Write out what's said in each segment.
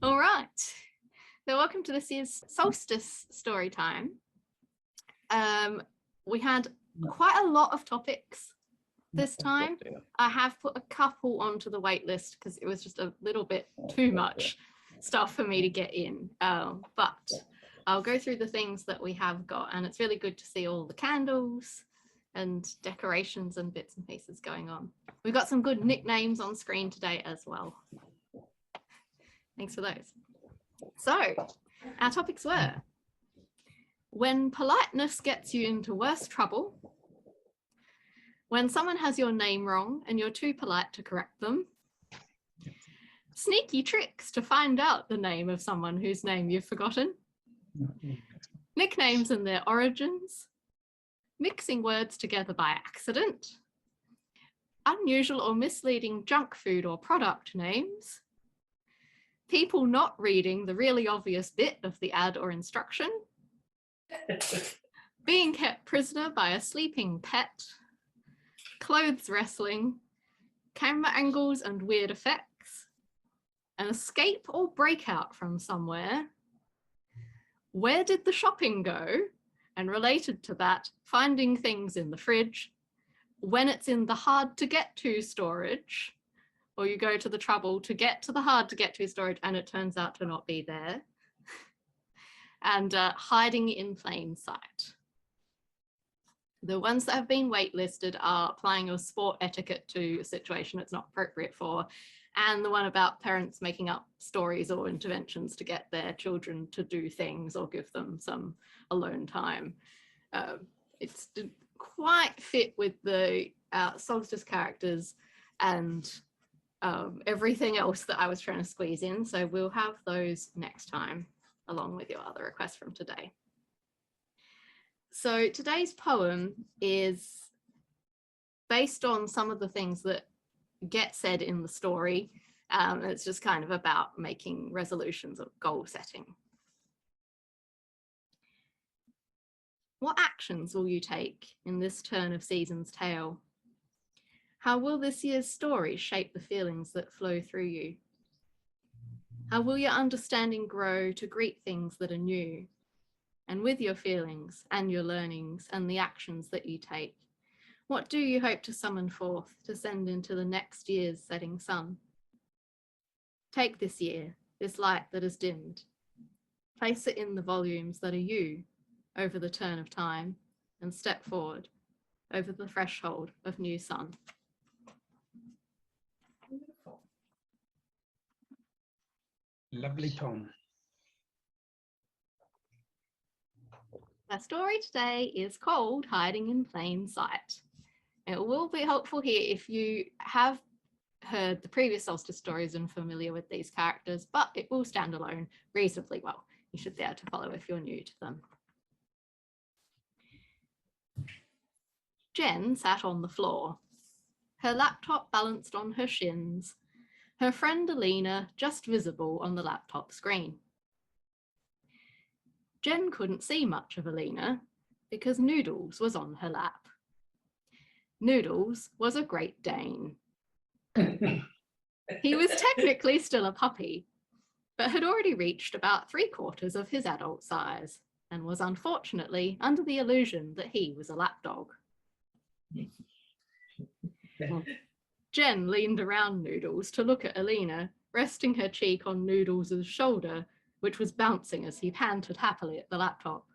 All right. So welcome to this year's Solstice story time. We had quite a lot of topics this time. I have put a couple onto the wait list because it was just a little bit too much stuff for me to get in. But I'll go through the things that we have got, and it's really good to see all the candles and decorations and bits and pieces going on. We've got some good nicknames on screen today as well. Thanks for those. So our topics were: when politeness gets you into worse trouble, when someone has your name wrong and you're too polite to correct them, sneaky tricks to find out the name of someone whose name you've forgotten, nicknames and their origins, mixing words together by accident, unusual or misleading junk food or product names, people not reading the really obvious bit of the ad or instruction, being kept prisoner by a sleeping pet, clothes wrestling, camera angles and weird effects, an escape or breakout from somewhere, where did the shopping go, and related to that, finding things in the fridge, when it's in the hard to get to storage, or you go to the trouble to get to the hard to get to storage and it turns out to not be there, and hiding in plain sight. The ones that have been waitlisted are applying your sport etiquette to a situation it's not appropriate for, and the one about parents making up stories or interventions to get their children to do things or give them some alone time. It's quite fit with the Solstice characters and everything else that I was trying to squeeze in, so we'll have those next time along with your other requests from today. So today's poem is based on some of the things that get said in the story. It's just kind of about making resolutions of goal setting. What actions will you take in this turn of season's tale? How will this year's story shape the feelings that flow through you? How will your understanding grow to greet things that are new? And with your feelings and your learnings and the actions that you take, what do you hope to summon forth to send into the next year's setting sun? Take this year, this light that is dimmed, place it in the volumes that are you over the turn of time, and step forward over the threshold of new sun. Lovely poem. Our story today is called Hiding in Plain Sight. It will be helpful here if you have heard the previous Solstice stories and familiar with these characters, but it will stand alone reasonably well. You should be able to follow if you're new to them. Jen sat on the floor, her laptop balanced on her shins, her friend Elena just visible on the laptop screen. Jen couldn't see much of Elena because Noodles was on her lap. Noodles was a Great Dane. He was technically still a puppy, but had already reached about 3/4 of his adult size and was unfortunately under the illusion that he was a lapdog. Jen leaned around Noodles to look at Elena, resting her cheek on Noodles' shoulder, which was bouncing as he panted happily at the laptop.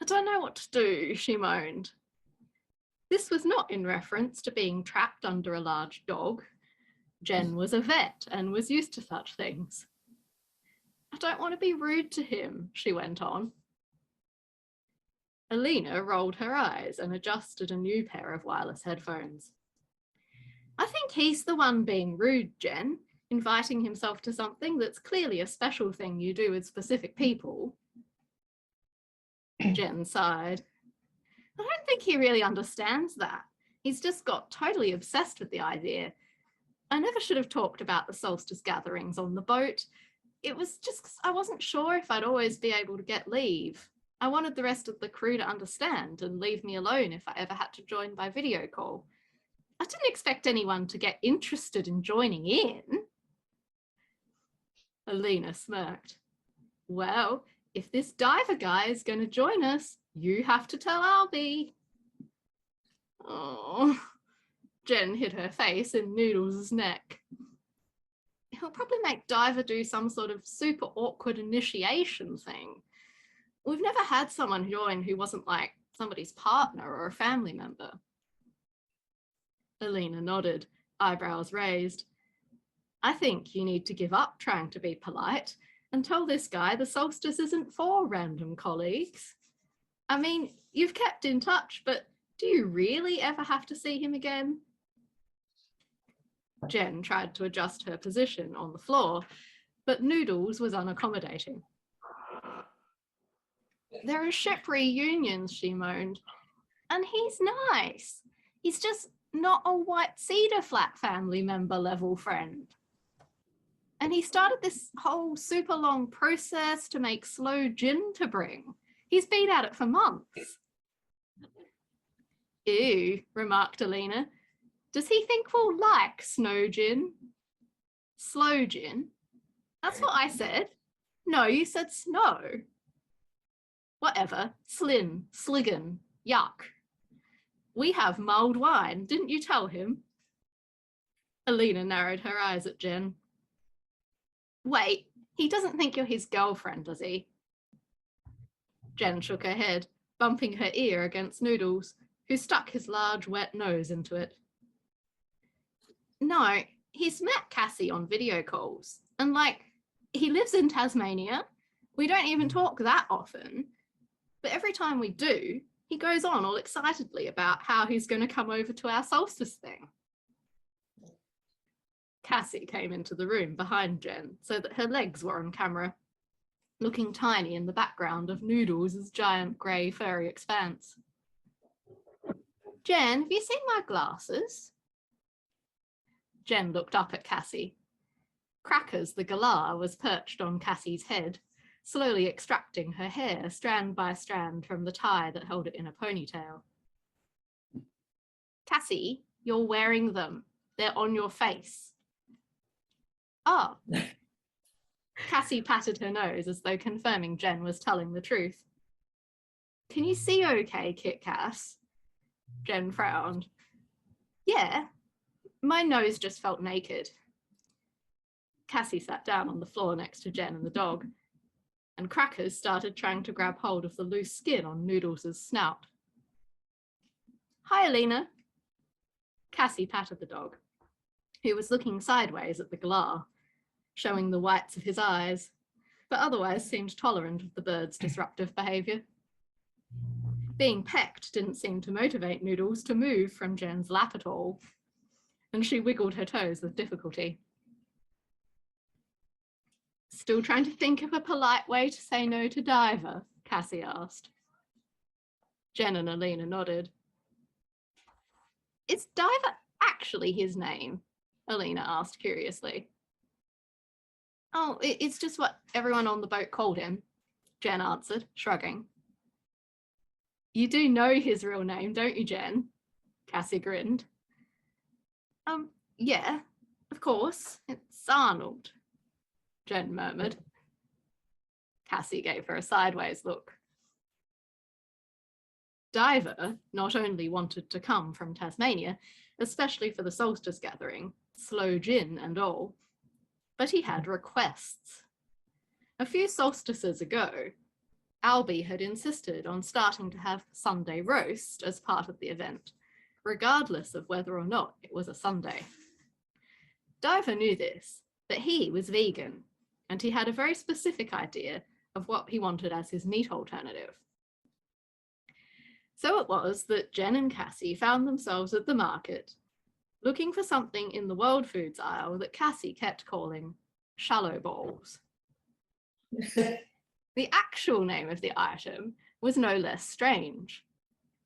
"I don't know what to do," she moaned. This was not in reference to being trapped under a large dog. Jen was a vet and was used to such things. "I don't want to be rude to him," she went on. Elena rolled her eyes and adjusted a new pair of wireless headphones. "I think he's the one being rude, Jen, inviting himself to something that's clearly a special thing you do with specific people." Jen sighed. "I don't think he really understands that. He's just got totally obsessed with the idea. I never should have talked about the Solstice gatherings on the boat. It was just, I wasn't sure if I'd always be able to get leave. I wanted the rest of the crew to understand and leave me alone if I ever had to join by video call. I didn't expect anyone to get interested in joining in." Elena smirked. Well, if this diver guy is going to join us, you have to tell Albie. Oh, Jen hid her face in Noodles' neck. He'll probably make Diver do some sort of super awkward initiation thing. We've never had someone join who wasn't like somebody's partner or a family member. Elena nodded, eyebrows raised. I think you need to give up trying to be polite and tell this guy the Solstice isn't for random colleagues. I mean, you've kept in touch, but do you really ever have to see him again? Jen tried to adjust her position on the floor, but Noodles was unaccommodating. There are ship reunions, she moaned, and he's nice. He's just not a White Cedar Flat Family member level friend. And he started this whole super long process to make sloe gin to bring. He's been at it for months. Ew, remarked Elena. Does he think we'll like snow gin? Sloe gin? That's what I said. No, you said snow. Whatever. Slin, sligan, yuck. We have mulled wine, didn't you tell him? Elena narrowed her eyes at Jen. Wait, he doesn't think you're his girlfriend, does he? Jen shook her head, bumping her ear against Noodles, who stuck his large wet nose into it. No, he's met Cassie on video calls, and he lives in Tasmania. We don't even talk that often, but every time we do, he goes on all excitedly about how he's going to come over to our Solstice thing. Cassie came into the room behind Jen so that her legs were on camera, looking tiny in the background of Noodles' giant grey furry expanse. Jen, have you seen my glasses? Jen looked up at Cassie. Crackers the galah was perched on Cassie's head, slowly extracting her hair strand by strand from the tie that held it in a ponytail. Cassie, you're wearing them. They're on your face. Oh. Cassie patted her nose as though confirming Jen was telling the truth. Can you see okay, Kit Cass? Jen frowned. Yeah, my nose just felt naked. Cassie sat down on the floor next to Jen and the dog, and Crackers started trying to grab hold of the loose skin on Noodles' snout. Hi, Elena. Cassie patted the dog, who was looking sideways at the galah, showing the whites of his eyes, but otherwise seemed tolerant of the bird's disruptive behaviour. Being pecked didn't seem to motivate Noodles to move from Jen's lap at all, and she wiggled her toes with difficulty. Still trying to think of a polite way to say no to Diver? Cassie asked. Jen and Elena nodded. Is Diver actually his name? Elena asked curiously. Oh, it's just what everyone on the boat called him, Jen answered, shrugging. You do know his real name, don't you, Jen? Cassie grinned. Yeah, of course. It's Arnold, Jen murmured. Cassie gave her a sideways look. Diver not only wanted to come from Tasmania, especially for the Solstice gathering, sloe gin and all, but he had requests. A few solstices ago, Albie had insisted on starting to have Sunday roast as part of the event, regardless of whether or not it was a Sunday. Diver knew this, but he was vegan, and he had a very specific idea of what he wanted as his meat alternative. So it was that Jen and Cassie found themselves at the market, looking for something in the world foods aisle that Cassie kept calling shallow balls. The actual name of the item was no less strange.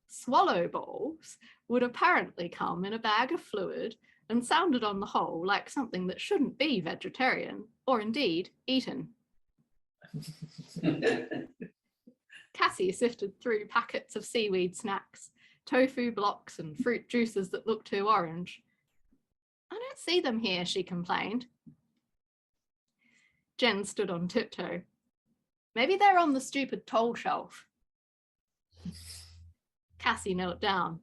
Swallow balls would apparently come in a bag of fluid and sounded on the whole like something that shouldn't be vegetarian, or indeed eaten. Cassie sifted through packets of seaweed snacks, tofu blocks and fruit juices that looked too orange. I don't see them here, she complained. Jen stood on tiptoe. Maybe they're on the stupid tall shelf. Cassie knelt down.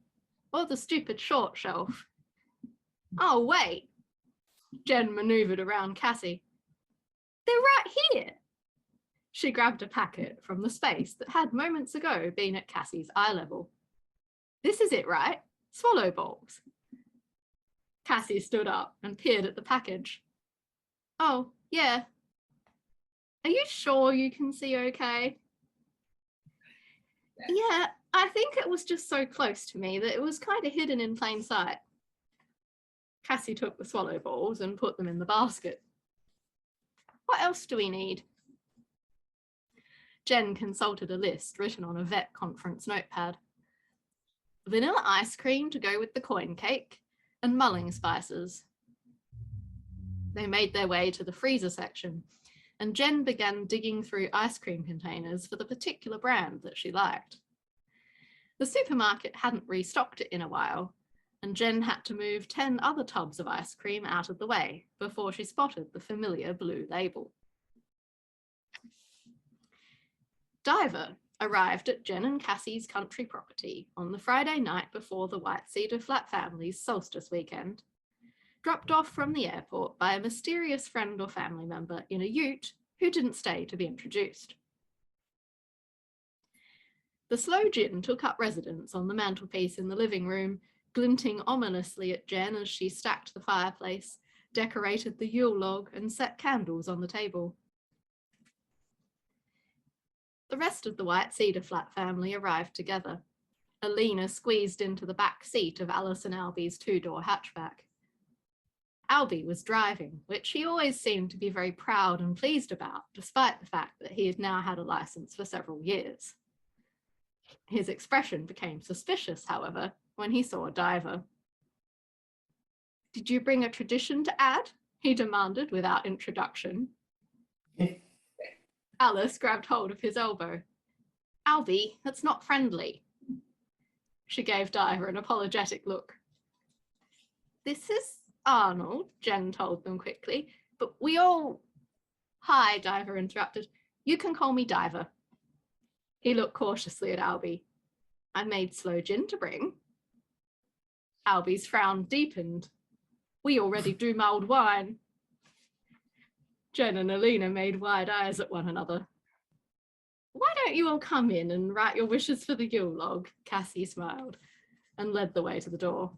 Or the stupid short shelf. Oh, wait. Jen maneuvered around Cassie. They're right here. She grabbed a packet from the space that had moments ago been at Cassie's eye level. This is it, right? Swallow balls. Cassie stood up and peered at the package. Oh, yeah. Are you sure you can see okay? Yeah, I think it was just so close to me that it was kind of hidden in plain sight. Cassie took the swallow balls and put them in the basket. What else do we need? Jen consulted a list written on a vet conference notepad. Vanilla ice cream to go with the coin cake and mulling spices. They made their way to the freezer section, and Jen began digging through ice cream containers for the particular brand that she liked. The supermarket hadn't restocked it in a while, and Jen had to move 10 other tubs of ice cream out of the way before she spotted the familiar blue label. Diver arrived at Jen and Cassie's country property on the Friday night before the White Cedar Flat Family's Solstice weekend, dropped off from the airport by a mysterious friend or family member in a ute who didn't stay to be introduced. The sloe gin took up residence on the mantelpiece in the living room, glinting ominously at Jen as she stacked the fireplace, decorated the Yule log, and set candles on the table. The rest of the White Cedar Flat family arrived together. Elena squeezed into the back seat of Alice and Albie's two-door hatchback. Albie was driving, which he always seemed to be very proud and pleased about, despite the fact that he had now had a license for several years. His expression became suspicious, however, when he saw Diver. Did you bring a tradition to add? He demanded without introduction. Alice grabbed hold of his elbow. Albie, that's not friendly. She gave Diver an apologetic look. This is Arnold, Jen told them quickly, but we all... Hi, Diver interrupted. You can call me Diver. He looked cautiously at Albie. I made sloe gin to bring. Albie's frown deepened. We already do mulled wine. Jen and Elena made wide eyes at one another. Why don't you all come in and write your wishes for the Yule log? Cassie smiled and led the way to the door.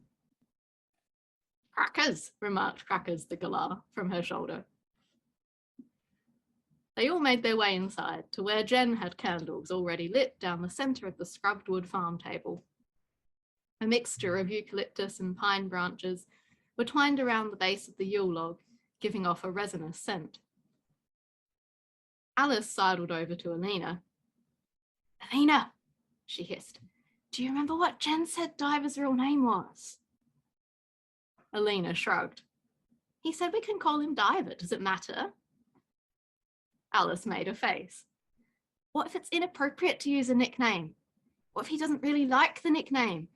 Crackers, remarked Crackers the galah from her shoulder. They all made their way inside to where Jen had candles already lit down the centre of the scrubbed wood farm table. A mixture of eucalyptus and pine branches were twined around the base of the Yule log, giving off a resinous scent. Alice sidled over to Elena. Elena, she hissed, do you remember what Jen said Diver's real name was? Elena shrugged. He said we can call him Diver, does it matter? Alice made a face. What if it's inappropriate to use a nickname? What if he doesn't really like the nickname?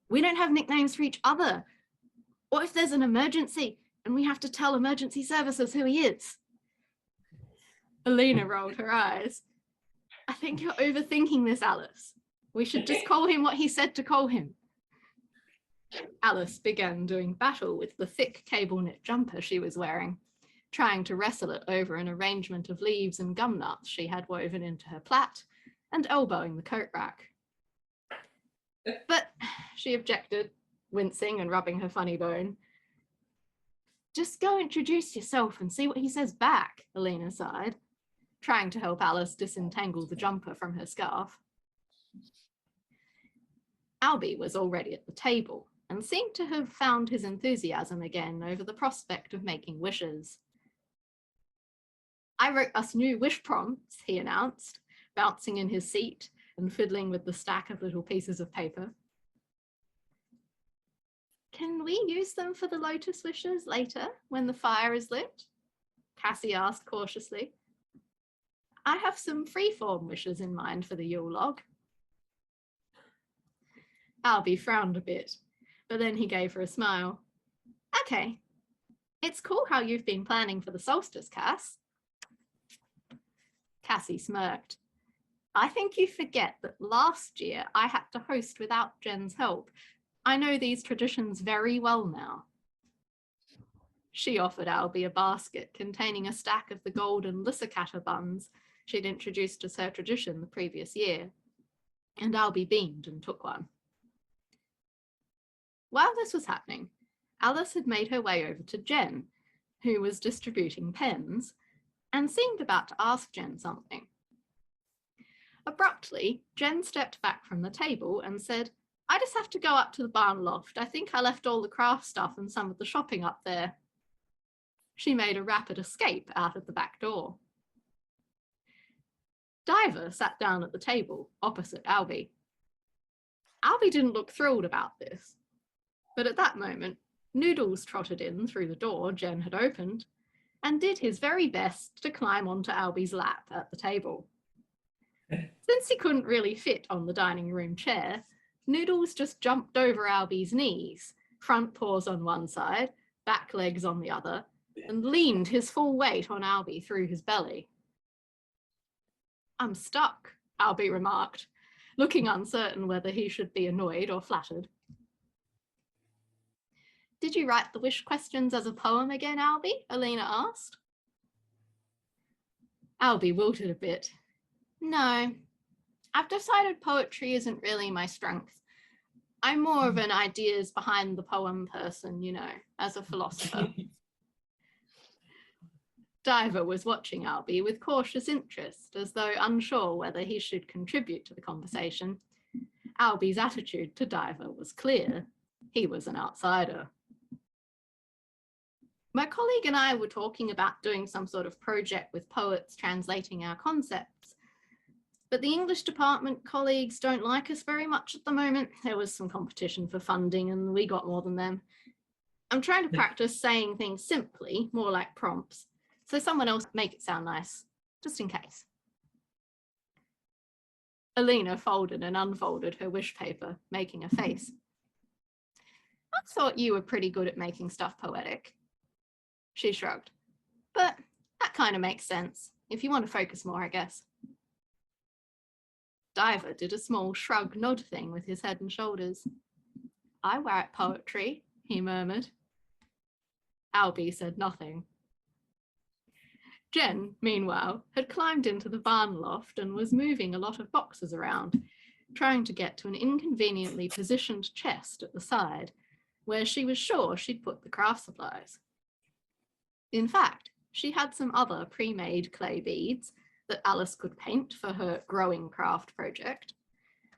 We don't have nicknames for each other. What if there's an emergency and we have to tell emergency services who he is? Elena rolled her eyes. I think you're overthinking this, Alice. We should just call him what he said to call him. Alice began doing battle with the thick cable knit jumper she was wearing, trying to wrestle it over an arrangement of leaves and gum nuts she had woven into her plait and elbowing the coat rack. But she objected, wincing and rubbing her funny bone. Just go introduce yourself and see what he says back, Elena sighed, trying to help Alice disentangle the jumper from her scarf. Albie was already at the table and seemed to have found his enthusiasm again over the prospect of making wishes. I wrote us new wish prompts, he announced, bouncing in his seat and fiddling with the stack of little pieces of paper. Can we use them for the lotus wishes later, when the fire is lit? Cassie asked cautiously. I have some free-form wishes in mind for the Yule log. Albie frowned a bit, but then he gave her a smile. Okay, it's cool how you've been planning for the solstice, Cass. Cassie smirked. I think you forget that last year I had to host without Jen's help. I know these traditions very well now. She offered Albie a basket containing a stack of the golden Lissacatter buns she'd introduced as her tradition the previous year, and Albie beamed and took one. While this was happening, Alice had made her way over to Jen, who was distributing pens, and seemed about to ask Jen something. Abruptly, Jen stepped back from the table and said, I just have to go up to the barn loft. I think I left all the craft stuff and some of the shopping up there. She made a rapid escape out of the back door. Diver sat down at the table opposite Albie. Albie didn't look thrilled about this, but at that moment, Noodles trotted in through the door Jen had opened and did his very best to climb onto Albie's lap at the table. Since he couldn't really fit on the dining room chair, Noodles just jumped over Albie's knees, front paws on one side, back legs on the other, and leaned his full weight on Albie through his belly. I'm stuck, Albie remarked, looking uncertain whether he should be annoyed or flattered. Did you write the wish questions as a poem again, Albie? Elena asked. Albie wilted a bit. No, I've decided poetry isn't really my strength. I'm more of an ideas behind the poem person, you know, as a philosopher. Diver was watching Albie with cautious interest, as though unsure whether he should contribute to the conversation. Albie's attitude to Diver was clear. He was an outsider. My colleague and I were talking about doing some sort of project with poets translating our concepts, but the English department colleagues don't like us very much at the moment. There was some competition for funding and we got more than them. I'm trying to practice saying things simply, more like prompts, so someone else make it sound nice, just in case. Elena folded and unfolded her wish paper, making a face. I thought you were pretty good at making stuff poetic. She shrugged. But that kind of makes sense, if you want to focus more, I guess. Diver did a small shrug nod thing with his head and shoulders. I write poetry, he murmured. Albie said nothing. Jen, meanwhile, had climbed into the barn loft and was moving a lot of boxes around, trying to get to an inconveniently positioned chest at the side, where she was sure she'd put the craft supplies. In fact, she had some other pre-made clay beads that Alice could paint for her growing craft project,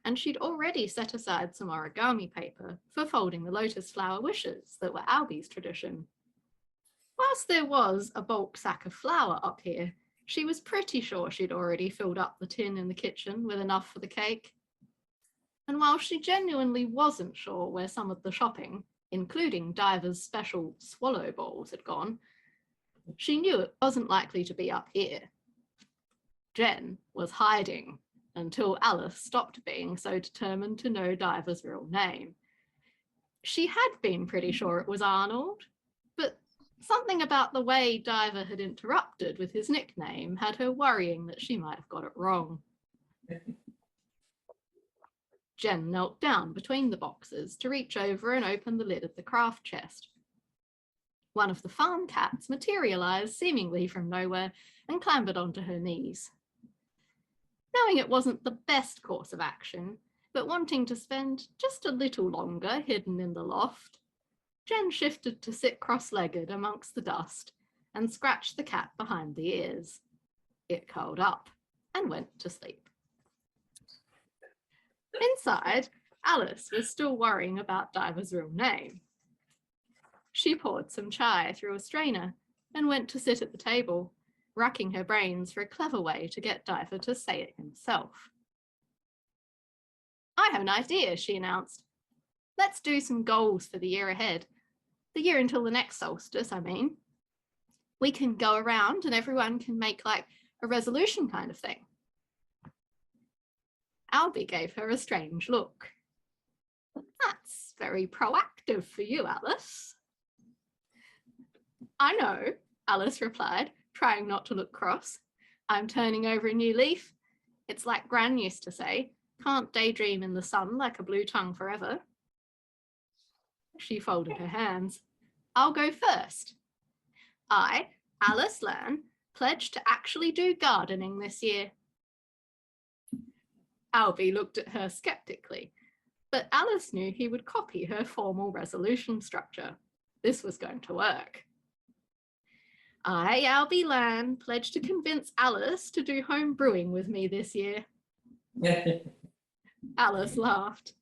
and she'd already set aside some origami paper for folding the lotus flower wishes that were Albie's tradition. Whilst there was a bulk sack of flour up here, she was pretty sure she'd already filled up the tin in the kitchen with enough for the cake. And while she genuinely wasn't sure where some of the shopping, including Diver's special swallow bowls, had gone, she knew it wasn't likely to be up here. Jen was hiding until Alice stopped being so determined to know Diver's real name. She had been pretty sure it was Arnold, but something about the way Diver had interrupted with his nickname had her worrying that she might have got it wrong. Jen knelt down between the boxes to reach over and open the lid of the craft chest. One of the farm cats materialized seemingly from nowhere and clambered onto her knees. Knowing it wasn't the best course of action, but wanting to spend just a little longer hidden in the loft, Jen shifted to sit cross-legged amongst the dust and scratched the cat behind the ears. It curled up and went to sleep. Inside, Alice was still worrying about Diver's real name. She poured some chai through a strainer and went to sit at the table, racking her brains for a clever way to get Diver to say it himself. I have an idea, she announced. Let's do some goals for the year ahead. The year until the next solstice, I mean. We can go around and everyone can make like a resolution kind of thing. Albie gave her a strange look. That's very proactive for you, Alice. I know, Alice replied, trying not to look cross. I'm turning over a new leaf. It's like Gran used to say, can't daydream in the sun like a blue tongue forever. She folded her hands. I'll go first. I, Alice Lan, pledge to actually do gardening this year. Albie looked at her skeptically, but Alice knew he would copy her formal resolution structure. This was going to work. I, Albie Lan, pledge to convince Alice to do home brewing with me this year. Alice laughed.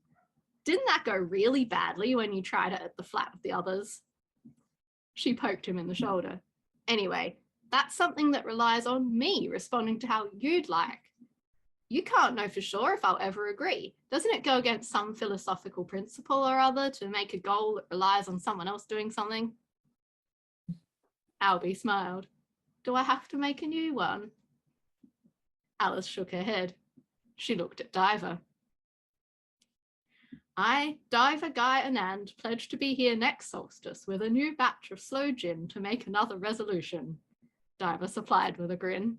Didn't that go really badly when you tried it at the flat with the others? She poked him in the shoulder. Anyway, that's something that relies on me responding to how you'd like. You can't know for sure if I'll ever agree. Doesn't it go against some philosophical principle or other to make a goal that relies on someone else doing something? Albie smiled. Do I have to make a new one? Alice shook her head. She looked at Diver. I, Diver, Guy, and Anand pledge to be here next solstice with a new batch of sloe gin to make another resolution, Diver supplied with a grin.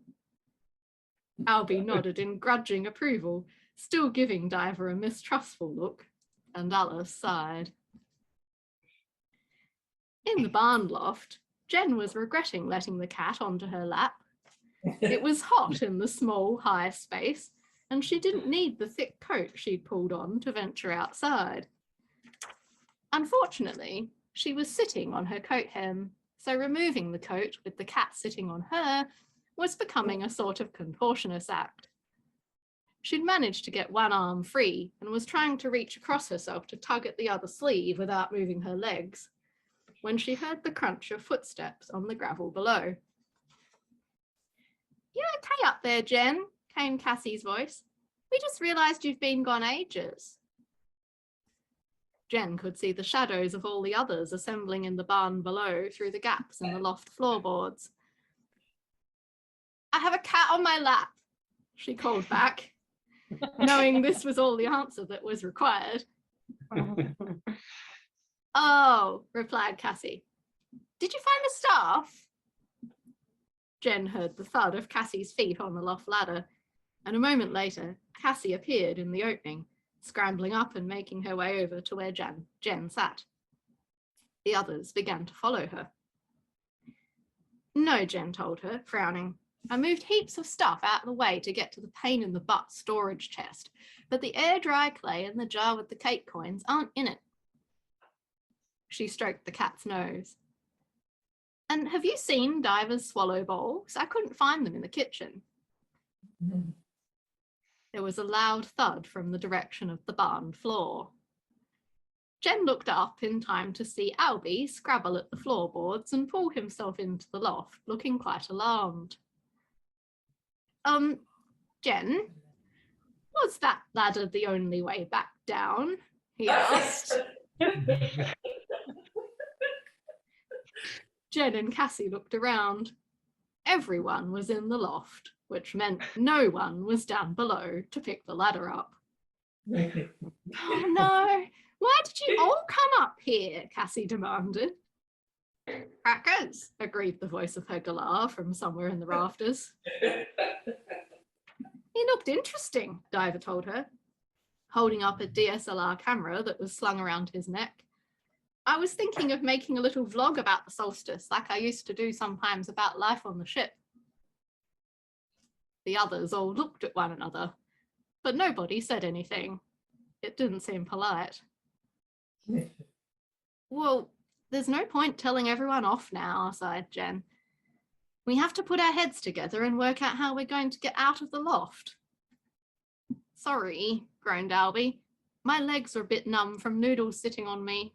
Albie nodded in grudging approval, still giving Diver a mistrustful look, and Alice sighed. In the barn loft, Jen was regretting letting the cat onto her lap. It was hot in the small, high space, and she didn't need the thick coat she'd pulled on to venture outside. Unfortunately, she was sitting on her coat hem, so removing the coat with the cat sitting on her was becoming a sort of contortionist act. She'd managed to get one arm free and was trying to reach across herself to tug at the other sleeve without moving her legs, when she heard the crunch of footsteps on the gravel below. You okay up there, Jen? Came Cassie's voice. We just realised you've been gone ages. Jen could see the shadows of all the others assembling in the barn below through the gaps in the loft floorboards. I have a cat on my lap, she called back, knowing this was all the answer that was required. Oh, replied Cassie. Did you find the staff? Jen heard the thud of Cassie's feet on the loft ladder, and a moment later, Cassie appeared in the opening, scrambling up and making her way over to where Jen sat. The others began to follow her. No, Jen told her, frowning. I moved heaps of stuff out of the way to get to the pain-in-the-butt storage chest, but the air-dry clay and the jar with the cake coins aren't in it. She stroked the cat's nose. And have you seen Diver's swallow bowls? I couldn't find them in the kitchen. There was a loud thud from the direction of the barn floor. Jen looked up in time to see Albie scrabble at the floorboards and pull himself into the loft, looking quite alarmed. Jen, was that ladder the only way back down? He asked. Jen and Cassie looked around. Everyone was in the loft, which meant no one was down below to pick the ladder up. Oh no, why did you all come up here? Cassie demanded. Crackers, agreed the voice of her galah from somewhere in the rafters. He looked interesting, Diver told her, holding up a DSLR camera that was slung around his neck. I was thinking of making a little vlog about the solstice, like I used to do sometimes about life on the ship. The others all looked at one another, but nobody said anything. It didn't seem polite. Well, there's no point telling everyone off now, sighed Jen. We have to put our heads together and work out how we're going to get out of the loft. Sorry, groaned Albie. My legs are a bit numb from Noodles sitting on me.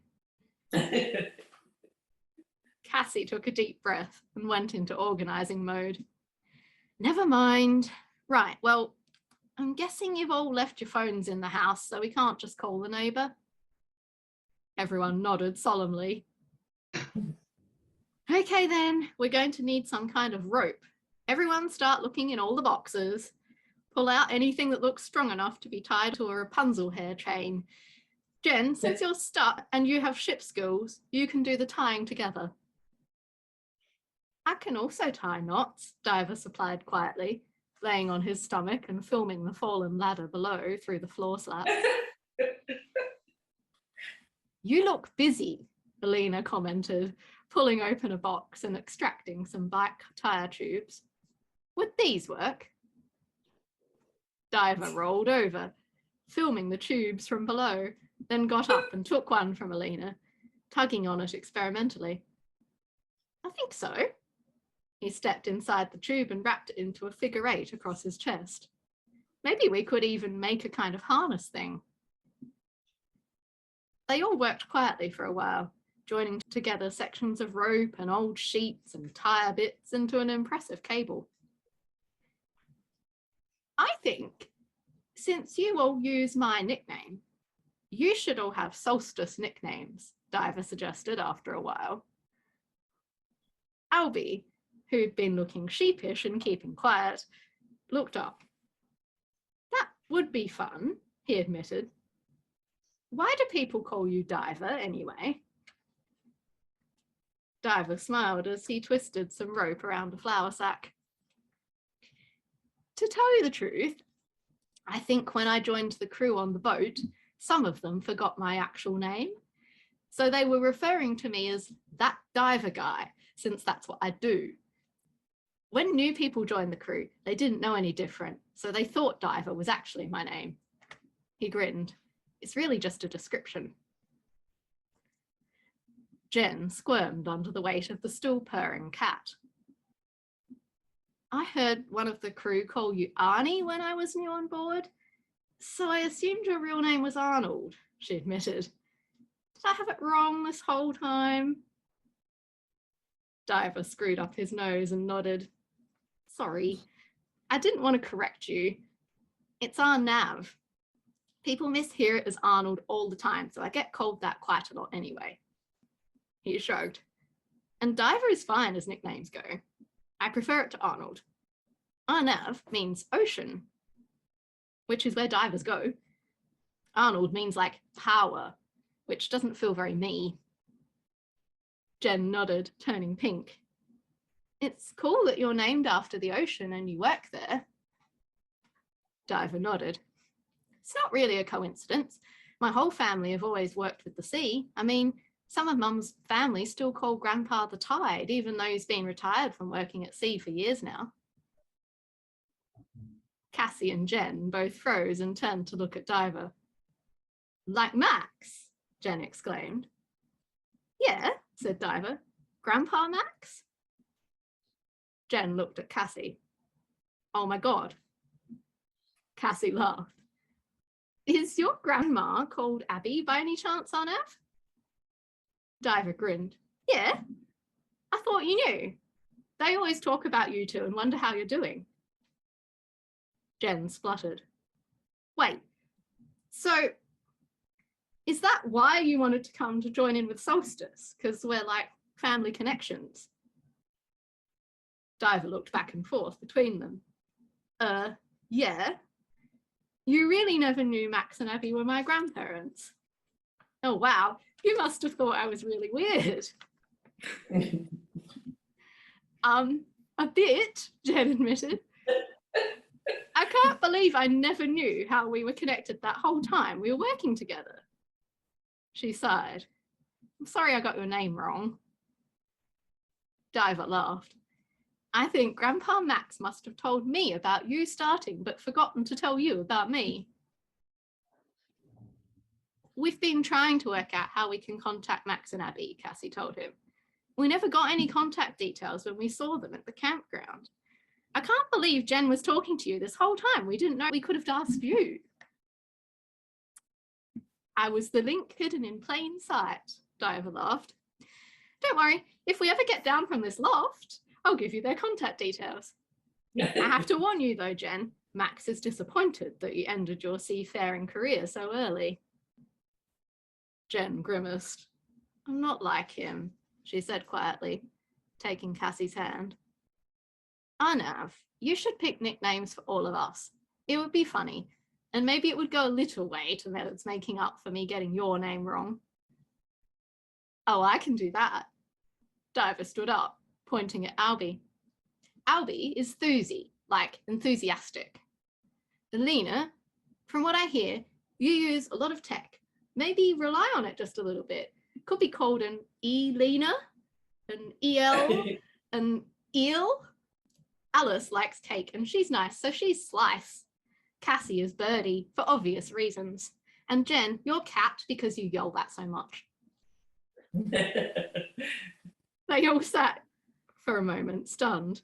Cassie took a deep breath and went into organising mode. Never mind. Right, well, I'm guessing you've all left your phones in the house, so we can't just call the neighbour. Everyone nodded solemnly. Okay then, we're going to need some kind of rope. Everyone start looking in all the boxes. Pull out anything that looks strong enough to be tied to a Rapunzel hair chain. Jen, since you're stuck and you have ship skills, you can do the tying together. I can also tie knots, Diver supplied quietly, laying on his stomach and filming the fallen ladder below through the floor slats. You look busy, Elena commented, pulling open a box and extracting some bike tire tubes. Would these work? Diver rolled over, filming the tubes from below, then got up and took one from Elena, tugging on it experimentally. I think so. He stepped inside the tube and wrapped it into a figure 8 across his chest. Maybe we could even make a kind of harness thing. They all worked quietly for a while, joining together sections of rope and old sheets and tire bits into an impressive cable. I think, since you all use my nickname, you should all have Solstice nicknames, Diver suggested after a while. Albie, who'd been looking sheepish and keeping quiet, looked up. That would be fun, he admitted. Why do people call you Diver anyway? Diver smiled as he twisted some rope around a flour sack. To tell you the truth, I think when I joined the crew on the boat, some of them forgot my actual name. So they were referring to me as that Diver guy, since that's what I do. When new people joined the crew, they didn't know any different, so they thought Diver was actually my name. He grinned. It's really just a description. Jen squirmed under the weight of the still-purring cat. I heard one of the crew call you Arnie when I was new on board, so I assumed your real name was Arnold, she admitted. Did I have it wrong this whole time? Diver screwed up his nose and nodded. Sorry, I didn't want to correct you. It's Arnav. People mishear it as Arnold all the time, so I get called that quite a lot anyway. He shrugged. And Diver is fine as nicknames go. I prefer it to Arnold. Arnav means ocean, which is where divers go. Arnold means like power, which doesn't feel very me. Jen nodded, turning pink. It's cool that you're named after the ocean and you work there. Diver nodded. It's not really a coincidence. My whole family have always worked with the sea. I mean, some of Mum's family still call Grandpa the Tide, even though he's been retired from working at sea for years now. Cassie and Jen both froze and turned to look at Diver. Like Max? Jen exclaimed. Yeah, said Diver. Grandpa Max? Jen looked at Cassie. Oh my God. Cassie laughed. Is your grandma called Abby by any chance, Arnav? Diver grinned. Yeah, I thought you knew. They always talk about you two and wonder how you're doing. Jen spluttered. Wait, so is that why you wanted to come to join in with Solstice? Because we're like family connections? Diver looked back and forth between them. Yeah. You really never knew Max and Abby were my grandparents. Oh, wow. You must have thought I was really weird. A bit, Jen admitted. I can't believe I never knew how we were connected that whole time we were working together. She sighed. I'm sorry I got your name wrong. Diver laughed. I think Grandpa Max must have told me about you starting, but forgotten to tell you about me. We've been trying to work out how we can contact Max and Abby, Cassie told him. We never got any contact details when we saw them at the campground. I can't believe Jen was talking to you this whole time. We didn't know we could have asked you. I was the link hidden in plain sight, Diver laughed. Don't worry, if we ever get down from this loft, I'll give you their contact details. I have to warn you though, Jen, Max is disappointed that you ended your seafaring career so early. Jen grimaced. I'm not like him, she said quietly, taking Cassie's hand. Arnav, you should pick nicknames for all of us. It would be funny, and maybe it would go a little way to Meredith's making up for me getting your name wrong. Oh, I can do that. Diver stood up, pointing at Albie. Albie is thousy, like enthusiastic. Elena, from what I hear, you use a lot of tech. Maybe rely on it just a little bit. Could be called an Elena, an EL, an eel. Alice likes cake and she's nice, so she's Slice. Cassie is Birdie for obvious reasons. And Jen, you're Cat because you yell that so much. They all sat for a moment, stunned.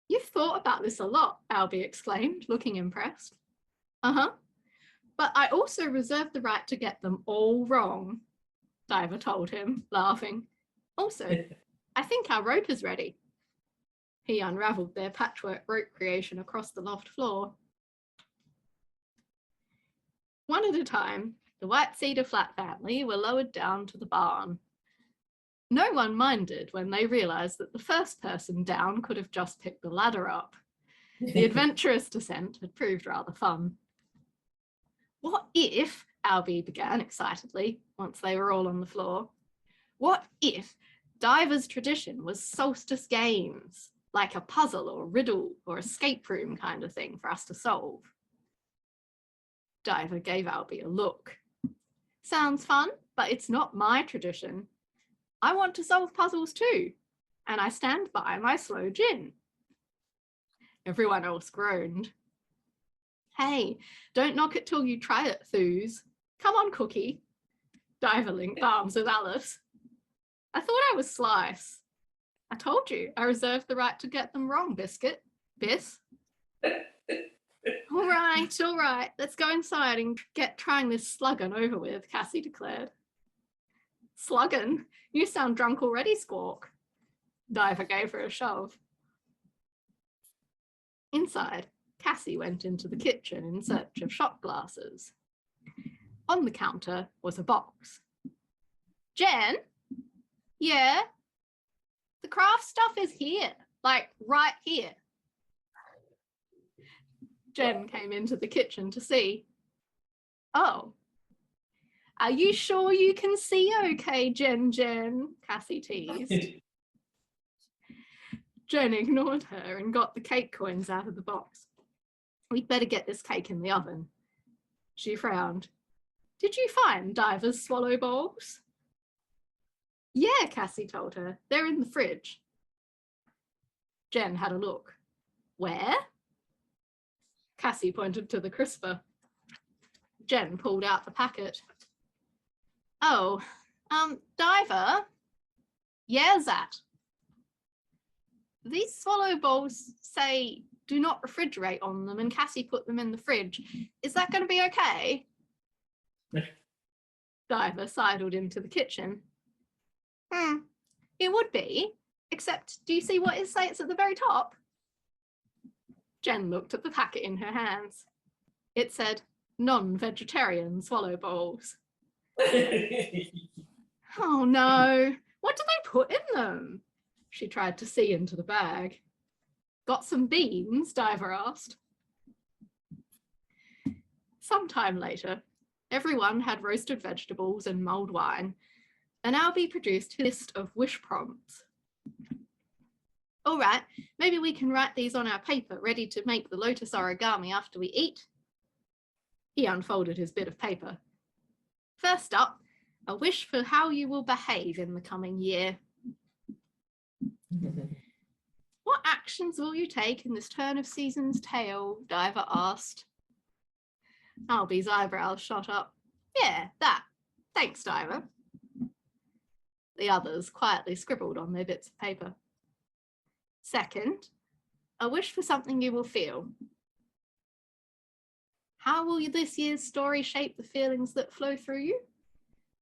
You've thought about this a lot, Albie exclaimed, looking impressed. Uh-huh. But I also reserve the right to get them all wrong, Diver told him, laughing. Also, I think our rope is ready. He unravelled their patchwork rope creation across the loft floor. One at a time, the White Cedar Flat family were lowered down to the barn. No one minded when they realised that the first person down could have just picked the ladder up. The adventurous descent had proved rather fun. What if, Albie began excitedly, once they were all on the floor, what if Diver's tradition was Solstice games, like a puzzle or riddle or escape room kind of thing for us to solve? Diver gave Albie a look. Sounds fun, but it's not my tradition. I want to solve puzzles too, and I stand by my sloe gin. Everyone else groaned. Hey, don't knock it till you try it, Thoos. Come on, Cookie. Diver linked arms with Alice. I thought I was Slice. I told you I reserved the right to get them wrong, Biscuit. Biss. All right. Let's go inside and get trying this sluggin over with, Cassie declared. Sluggin? You sound drunk already, Squawk. Diver gave her a shove. Inside, Cassie went into the kitchen in search of shot glasses. On the counter was a box. Jen? Yeah? The craft stuff is here, like right here. Jen came into the kitchen to see. Oh. Are you sure you can see okay, Jen? Cassie teased. Jen ignored her and got the cake coins out of the box. We'd better get this cake in the oven. She frowned. Did you find Diver's swallow bowls? Yeah, Cassie told her. They're in the fridge. Jen had a look. Where? Cassie pointed to the crisper. Jen pulled out the packet. Oh, Diver? Yeah, Zat. These swallow bowls say do not refrigerate on them and Cassie put them in the fridge. Is that going to be okay? Diver sidled into the kitchen. It would be, except do you see what it says at the very top? Jen looked at the packet in her hands. It said, non-vegetarian swallow bowls. Oh no, what do they put in them? She tried to see into the bag. Got some beans? Diver asked. Sometime later, everyone had roasted vegetables and mulled wine, and Albie produced his list of wish prompts. All right, maybe we can write these on our paper, ready to make the lotus origami after we eat. He unfolded his bit of paper. First up, a wish for how you will behave in the coming year. What actions will you take in this turn of season's tale? Diver asked. Albie's eyebrows shot up. Yeah, that. Thanks, Diver. The others quietly scribbled on their bits of paper. Second, a wish for something you will feel. How will this year's story shape the feelings that flow through you?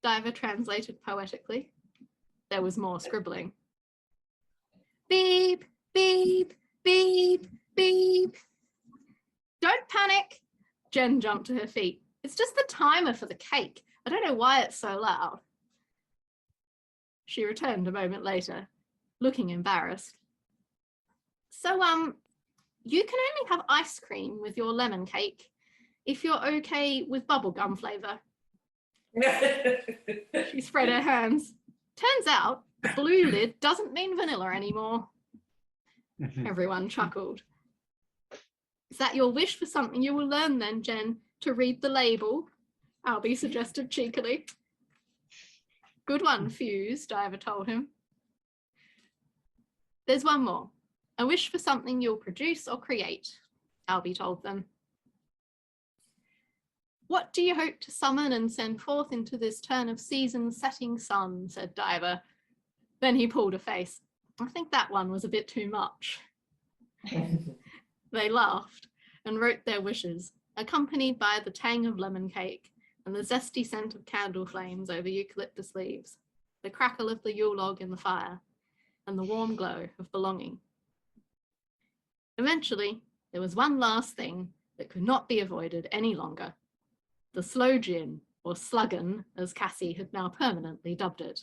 Diver translated poetically. There was more scribbling. Beep, beep, beep, beep. Don't panic. Jen jumped to her feet. It's just the timer for the cake. I don't know why it's so loud. She returned a moment later, looking embarrassed. So, you can only have ice cream with your lemon cake if you're okay with bubblegum flavour. She spread her hands. Turns out, The blue lid doesn't mean vanilla anymore. Everyone chuckled. Is that your wish for something you will learn then, Jen? To read the label? Albie suggested cheekily. Good one, Fuse, Diver told him. There's one more. A wish for something you'll produce or create, Albie told them. What do you hope to summon and send forth into this turn of season setting sun, said Diver. Then he pulled a face. I think that one was a bit too much. They laughed and wrote their wishes, accompanied by the tang of lemon cake and the zesty scent of candle flames over eucalyptus leaves, the crackle of the Yule log in the fire, and the warm glow of belonging. Eventually, there was one last thing that could not be avoided any longer. The sloe gin, or sluggan, as Cassie had now permanently dubbed it.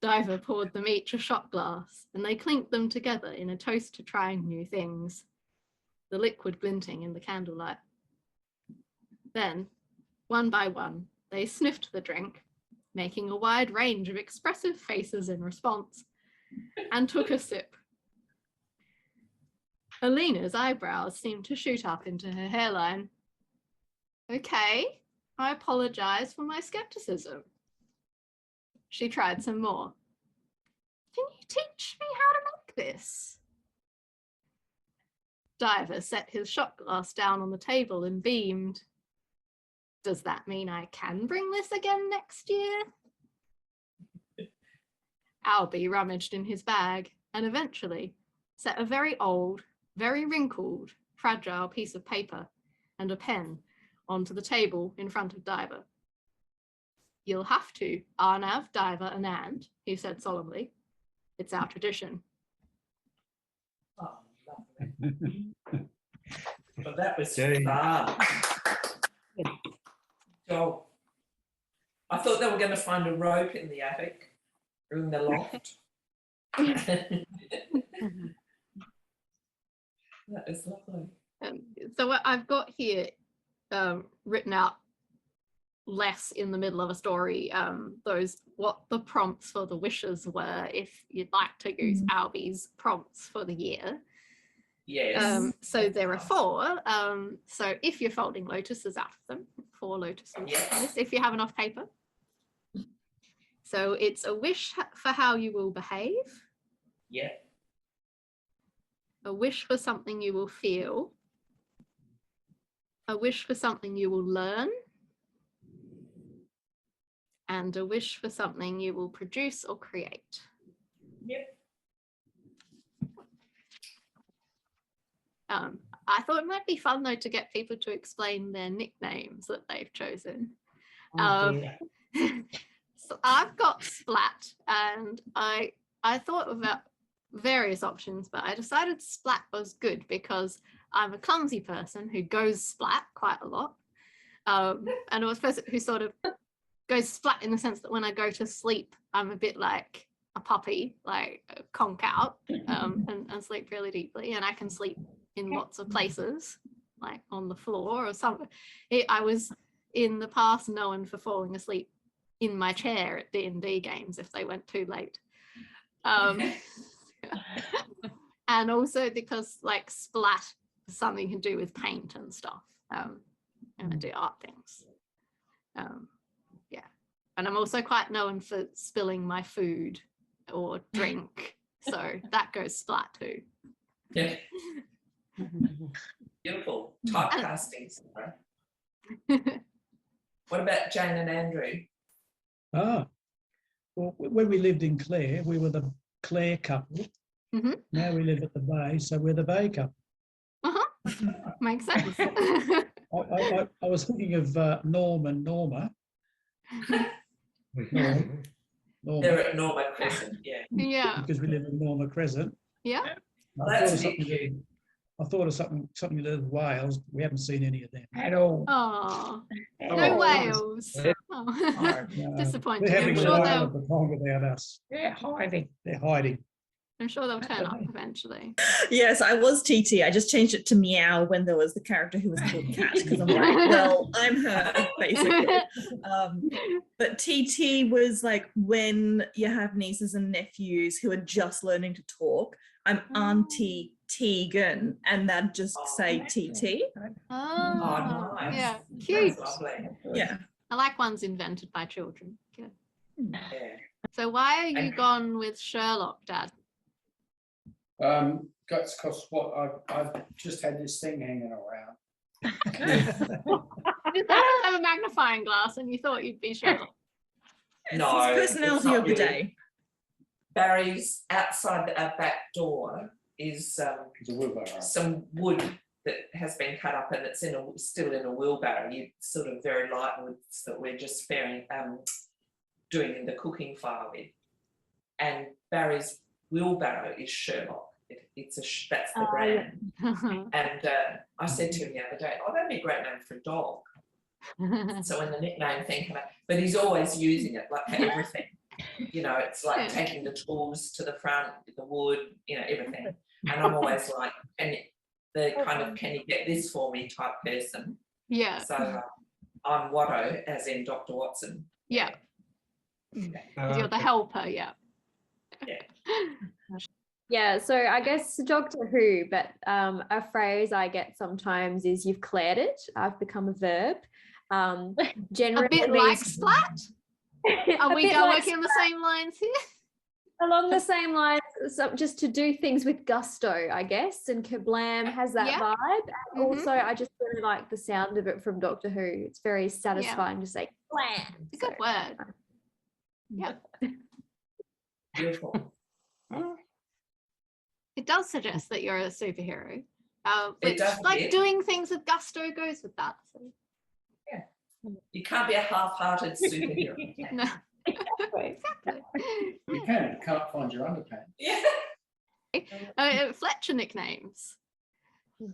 Diver poured them each a shot glass, and they clinked them together in a toast to trying new things, the liquid glinting in the candlelight. Then, one by one, they sniffed the drink, making a wide range of expressive faces in response, and took a sip. Elena's eyebrows seemed to shoot up into her hairline. Okay, I apologize for my skepticism. She tried some more. Can you teach me how to make this? Diver set his shot glass down on the table and beamed. Does that mean I can bring this again next year? Albie rummaged in his bag and eventually set a very old, very wrinkled, fragile piece of paper and a pen onto the table in front of Diver. You'll have to, Arnav, Diver, and And, he said solemnly. It's our tradition. Oh, lovely. But that was Jane. fun. So, I thought they were going to find a rope in the attic or in the loft. That is lovely. So what I've got here written out less in the middle of a story, what the prompts for the wishes were, if you'd like to use Albie's prompts for the year. Yes. So there are 4. So if you're folding lotuses out of them, 4 lotuses, Yes. if you have enough paper. So it's a wish for how you will behave, Yeah. a wish for something you will feel, a wish for something you will learn, and a wish for something you will produce or create. Yep. I thought it might be fun though to get people to explain their nicknames that they've chosen. So I've got Splat, and I thought about various options, but I decided Splat was good because I'm a clumsy person who goes splat quite a lot. And I was a person who sort of goes splat in the sense that when I go to sleep, I'm a bit like a puppy, like conk out and sleep really deeply, and I can sleep in lots of places, like on the floor or something. I was in the past known for falling asleep in my chair at D&D games if they went too late. And also because like splat is something to do with paint and stuff, and I do art things. Yeah, and I'm also quite known for spilling my food or drink, so that goes splat too. Yeah. Beautiful. Typecasting. What about Jane and Andrew? Well, when we lived in Clare, we were the Clare couple. Now we live at the Bay, so we're the Bay couple. Makes sense. I was thinking of Norm and Norma. Norma. They're at Norma Crescent, yeah. Yeah. Because we live in Norma Crescent. Yeah. I thought of something to do with Wales. We haven't seen any of them At all. Oh, no whales. Oh. Disappointing. They're having I'm a sure while they'll. of the time without us. They're hiding. They're hiding. I'm sure they'll turn up eventually. Yes, I was TT. I just changed it to Meow when there was the character who was called Cat, because I'm like, well, I'm her, basically. But TT was like when you have nieces and nephews who are just learning to talk. I'm Auntie Tegan, and they'd just say TT. Oh, nice. yeah, cute. That's lovely. Yeah. I like ones invented by children. Good. Yeah. So why are you gone with Sherlock, Dad? That's because what I've just had this thing hanging around. Did that have a magnifying glass and you thought you'd be Sherlock? No, It's his it's personality not of the really. day. Barry's outside our back door is It's a wheelbarrow. some wood that has been cut up and it's still in a wheelbarrow. You sort of very light woods that we're just doing the cooking fire with. And Barry's wheelbarrow is Sherlock. That's the brand. And I said to him the other day, oh, that'd be a great name for a dog. So when the nickname thing came out, but he's always using it like for everything. You know, it's like taking the tools to the front, the wood, you know, everything. And I'm always like, can you get this for me type person. Yeah. So I'm Watto, as in Dr. Watson. Yeah. You're the helper, yeah. Yeah, so I guess Doctor Who, but a phrase I get sometimes is "you've cleared it." I've become a verb. Generally, A bit like splat? Are we working on the same lines here? Along the same lines, so just to do things with gusto, I guess. And Kablam has that vibe. And also, I just really like the sound of it from Doctor Who. It's very satisfying to say "blam." It's a good word. Yeah. Beautiful. It does suggest that you're a superhero. It Which, does, like, yeah. doing things with gusto goes with that. So. You can't be a half-hearted superhero. No. Exactly. You can't find your underpants. Yeah. Fletcher nicknames. Where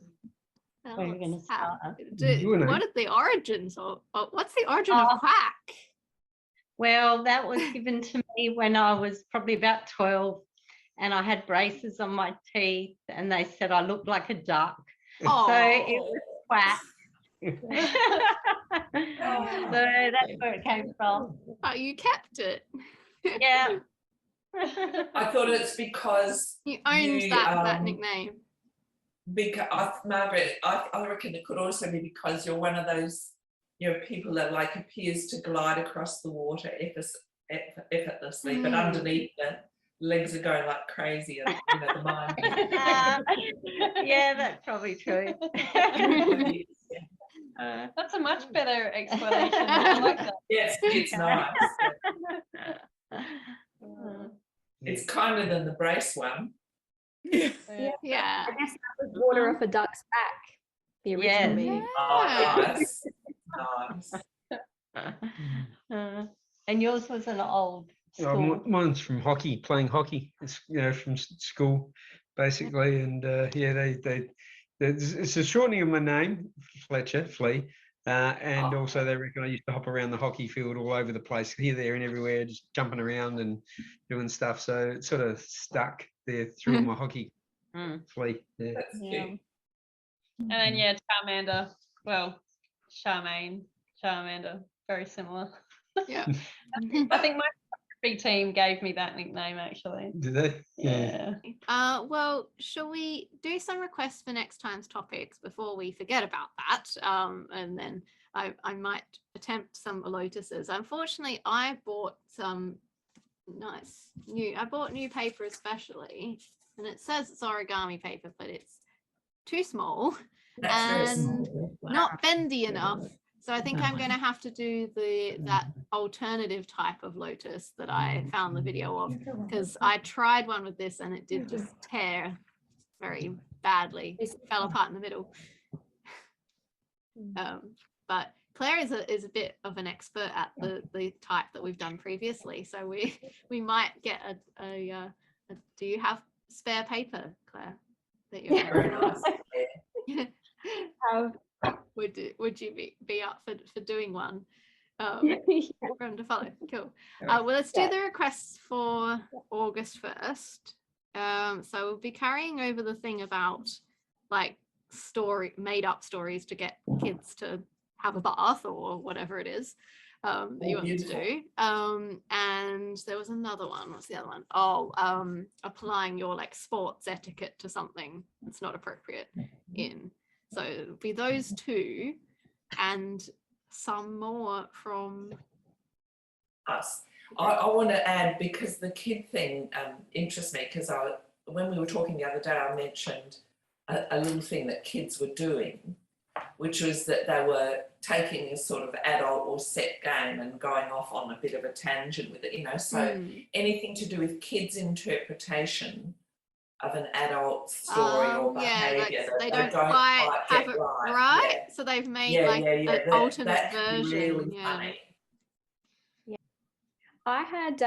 are you going to start? What are the origins of? What's the origin of quack? Well, that was given to me when I was probably about 12 and I had braces on my teeth and they said I looked like a duck. Oh. So it was quack. So that's where it came from. Oh, you kept it. Yeah. I thought it's because You owned that nickname. Margaret, I reckon it could also be because you're one of those, you know, people that like appears to glide across the water effortlessly, but underneath the legs are going like crazy, and you know, the mind. Yeah, that's probably true. That's a much better explanation. I like that. Yes, it's nice. It's kinder than the brace one. Yeah. I guess that was water off a duck's back. The original meaning. Oh, nice. And yours was an old school. Mine's from hockey, playing hockey. It's, you know, from school, basically. And it's a shortening of my name, Fletcher, Flea. And also they reckon I used to hop around the hockey field all over the place, here, there and everywhere, just jumping around and doing stuff. So it sort of stuck there through my hockey. Flea. Yeah. That's cute. And then Charmander. Well, Charmander, very similar. Yeah. I think my rugby team gave me that nickname actually. Did they? Yeah. Well, shall we do some requests for next time's topics before we forget about that? And then I might attempt some lotuses. Unfortunately, I bought some new paper especially, and it says it's origami paper, but it's too small and not bendy enough. So I think I'm going to have to do that alternative type of lotus that I found the video of, because I tried one with this and it did just tear very badly. It fell apart in the middle. But Claire is a bit of an expert at the type that we've done previously, so we might get a do you have spare paper, Claire? That you're Very nice. Would you be up for doing one? From to follow. Cool. Well, let's do the requests for August 1st. So we'll be carrying over the thing about like made up stories to get kids to have a bath or whatever it is that you want to do. And there was another one. What's the other one? Oh, applying your like sports etiquette to something that's not appropriate in. So it'll be those two and some more from us. I want to add, because the kid thing interests me, because when we were talking the other day, I mentioned a little thing that kids were doing, which was that they were taking a sort of adult or set game and going off on a bit of a tangent with it, you know, so anything to do with kids' interpretation of an adult story or behaviour that they don't quite have get it right. So they've made an alternate version. Really funny. I had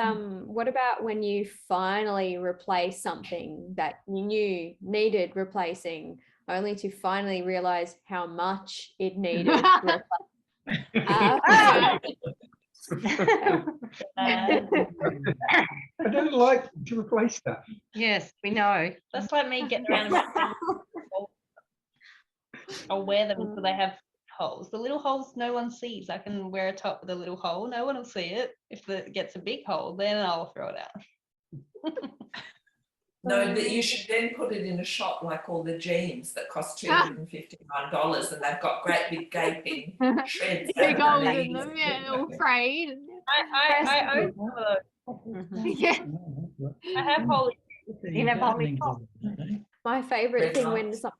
what about when you finally replace something that you knew needed replacing, only to finally realize how much it needed replacing? I don't like to replace stuff. Yes, we know. That's like me getting around about I'll wear them so they have holes. The little holes no one sees. I can wear a top with a little hole. No one will see it. If it gets a big hole, then I'll throw it out. No, but you should then put it in a shop like all the jeans that cost $259 and they've got great big gaping shreds. Big holes in them, all frayed. I own yeah. I have holy in a holy top. My favourite thing when something